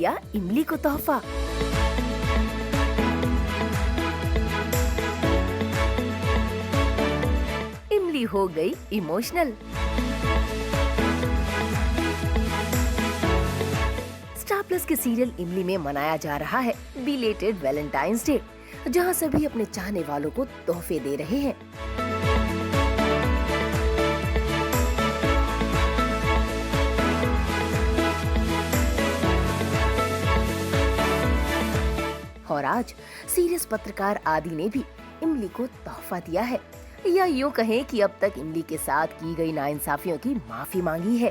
दिया इमली को तोहफा। इमली हो गई इमोशनल। स्टार प्लस के सीरियल इमली में मनाया जा रहा है बिलेटेड वैलेंटाइंस डे, जहां सभी अपने चाहने वालों को तोहफे दे रहे हैं। और आज सीरियस पत्रकार आदि ने भी इमली को तोहफा दिया है, या यूं कहें कि अब तक इमली के साथ की गई नाइंसाफियों की माफी मांगी है।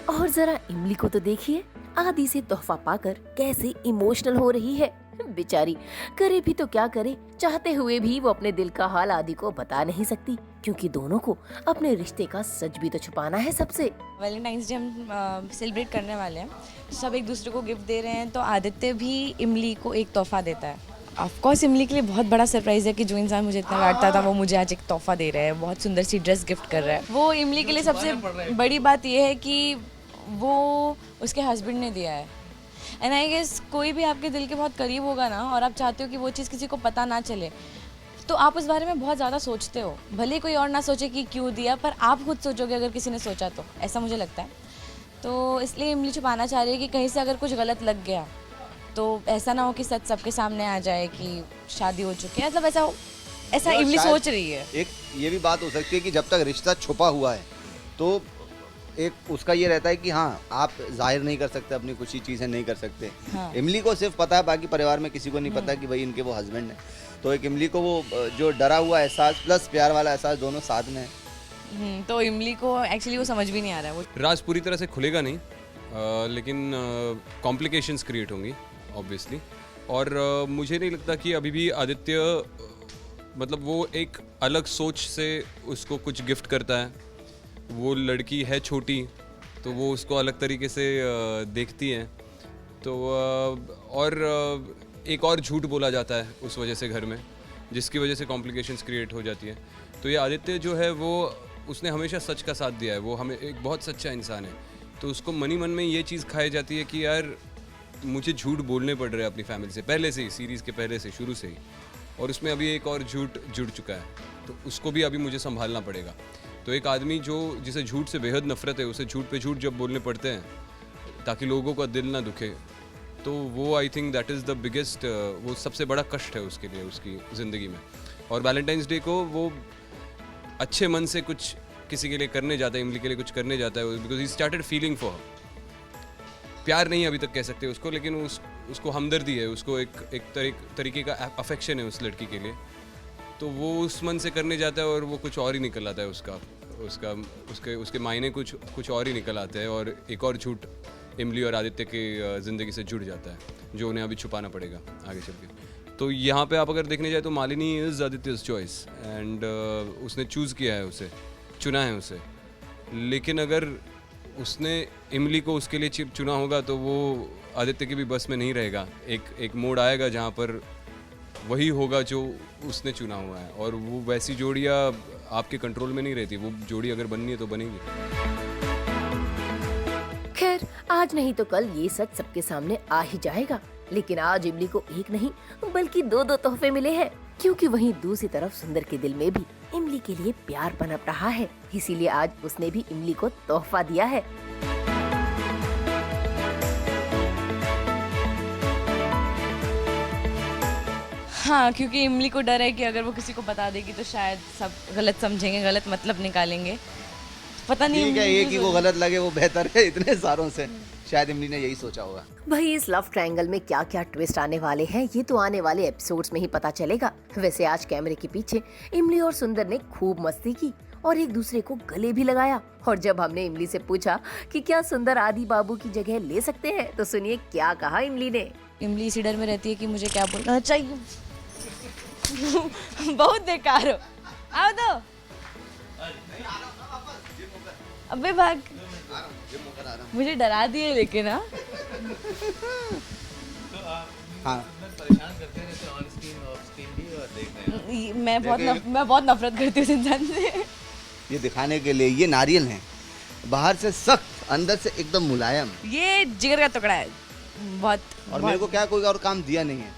और जरा इमली को तो देखिए, आदि से तोहफा पाकर कैसे इमोशनल हो रही है। बेचारी करे भी तो क्या करे, चाहते हुए भी वो अपने दिल का हाल आदि को बता नहीं सकती, क्योंकि दोनों को अपने रिश्ते का सच भी तो छुपाना है सबसे। वैलेंटाइंस डे हम सेलिब्रेट करने वाले हैं, सब एक दूसरे को गिफ्ट दे रहे हैं, तो आदित्य भी इमली को एक तोहफा देता है। ऑफ कोर्स इमली के लिए बहुत बड़ा सरप्राइज है कि जो इंसान मुझे इतना डांटता था वो मुझे आज एक तोहफा दे रहा है, बहुत सुंदर सी ड्रेस गिफ्ट कर रहा है। वो इमली के लिए सबसे बड़ी बात यह है कि वो उसके हस्बैंड ने दिया है। एंड आई गेस कोई भी आपके दिल के बहुत करीब होगा ना, और आप चाहते हो कि वो चीज़ किसी को पता ना चले, तो आप उस बारे में बहुत ज़्यादा सोचते हो। भले कोई और ना सोचे कि क्यों दिया, पर आप खुद सोचोगे अगर किसी ने सोचा तो, ऐसा मुझे लगता है। तो इसलिए इमली छुपाना चाह रही है कि कहीं से अगर कुछ गलत लग गया तो ऐसा ना हो कि सच सबके सामने आ जाए कि शादी हो चुकी है, मतलब ऐसा इमली सोच रही है। एक ये भी बात हो सकती है कि जब तक रिश्ता छुपा हुआ है तो एक उसका ये रहता है कि हाँ आप जाहिर नहीं कर सकते अपनी कुछ ही चीज़ें नहीं कर सकते। हाँ। इमली को सिर्फ पता है, बाकी परिवार में किसी को नहीं पता कि भाई इनके वो हस्बैंड है। तो एक इमली को वो जो डरा हुआ एहसास प्लस प्यार वाला एहसास दोनों साथ में है। तो इमली को एक्चुअली वो समझ भी नहीं आ रहा है। वो राज पूरी तरह से खुलेगा नहीं, लेकिन कॉम्प्लिकेशंस क्रिएट होंगी ऑब्वियसली। और मुझे नहीं लगता कि अभी भी आदित्य मतलब वो एक अलग सोच से उसको कुछ गिफ्ट करता है। वो लड़की है छोटी, तो वो उसको अलग तरीके से देखती है। तो और एक और झूठ बोला जाता है उस वजह से घर में, जिसकी वजह से कॉम्प्लिकेशंस क्रिएट हो जाती है। तो ये आदित्य जो है वो उसने हमेशा सच का साथ दिया है, वो हमें एक बहुत सच्चा इंसान है। तो उसको मनी मन में ये चीज़ खाई जाती है कि यार मुझे झूठ बोलने पड़ रहे हैं अपनी फैमिली से, पहले से ही, सीरीज़ के पहले से, शुरू से ही। और उसमें अभी एक और झूठ जुड़ चुका है, तो उसको भी अभी मुझे संभालना पड़ेगा। तो एक आदमी जो जिसे झूठ से बेहद नफरत है, उसे झूठ पे झूठ जब बोलने पड़ते हैं ताकि लोगों का दिल ना दुखे, तो वो I think that is the biggest, वो सबसे बड़ा कष्ट है उसके लिए उसकी ज़िंदगी में। और वैलेंटाइंस डे को वो अच्छे मन से कुछ किसी के लिए करने जाता है, इमली के लिए कुछ करने जाता है, because he started feeling for her. प्यार नहीं अभी तक कह सकते उसको, लेकिन उसको हमदर्दी है, उसको एक तरीके का अफेक्शन है उस लड़की के लिए। तो वो उस मन से करने जाता है और वो कुछ और ही निकल आता है उसके मायने कुछ और ही निकल आते हैं, और एक और झूठ इमली और आदित्य की ज़िंदगी से जुड़ जाता है, जो उन्हें अभी छुपाना पड़ेगा आगे चल के। तो यहाँ पे आप अगर देखने जाए तो मालिनी इज़ आदित्य's चॉइस, एंड उसने चूज़ किया है, उसे चुना है उसे। लेकिन अगर उसने इमली को उसके लिए चुना होगा तो वो आदित्य की भी बस में नहीं रहेगा। एक मोड़ आएगा जहाँ पर वही होगा जो उसने चुना हुआ है, और वो वैसी जोड़ियाँ आपके कंट्रोल में नहीं रहती। वो जोड़ी अगर बननी है तो बनेगी। खैर आज नहीं तो कल ये सच सबके सामने आ ही जाएगा। लेकिन आज इमली को एक नहीं बल्कि दो तोहफे मिले हैं, क्योंकि वहीं दूसरी तरफ सुंदर के दिल में भी इमली के लिए प्यार पनप रहा है। इसीलिए आज उसने भी इमली को तोहफा दिया है। हाँ, क्योंकि इमली को डर है कि अगर वो किसी को बता देगी तो शायद सब गलत समझेंगे, गलत मतलब निकालेंगे। पता नहीं, ठीक है, एक ही को गलत लगे वो बेहतर है इतने सारों से। शायद इमली ने यही सोचा होगा। भाई इस लव ट्रायंगल में क्या क्या ट्विस्ट आने वाले हैं ये तो आने वाले एपिसोड्स में ही पता चलेगा। वैसे आज कैमरे के पीछे इमली और सुंदर ने खूब मस्ती की और एक दूसरे को गले भी लगाया। और जब हमने इमली से पूछा कि क्या सुंदर आदि बाबू की जगह ले सकते हैं, तो सुनिए क्या कहा इमली ने। इमली इसी डर में रहती है कि मुझे क्या बोलना चाहिए। बहुत बेकार हो, आओ दो। अबे भाग, मुझे डरा दिए लेकिन। हाँ मैं बहुत नफरत करती हूँ इस इंसान से। ये दिखाने के लिए। ये नारियल हैं, बाहर से सख्त, अंदर से एकदम मुलायम। ये जिगर का टुकड़ा है बहुत। और मेरे को क्या कोई और काम दिया नहीं है,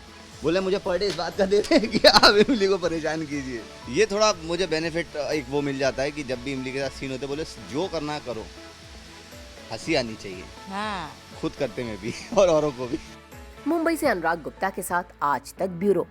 बोले मुझे पर डे इस बात का देते हैं कि आप इमली को परेशान कीजिए। ये थोड़ा मुझे बेनिफिट एक वो मिल जाता है कि जब भी इमली के साथ सीन होते बोले जो करना करो, हंसी आनी चाहिए, हाँ। खुद करते में भी और औरों को भी। मुंबई से अनुराग गुप्ता के साथ आज तक ब्यूरो।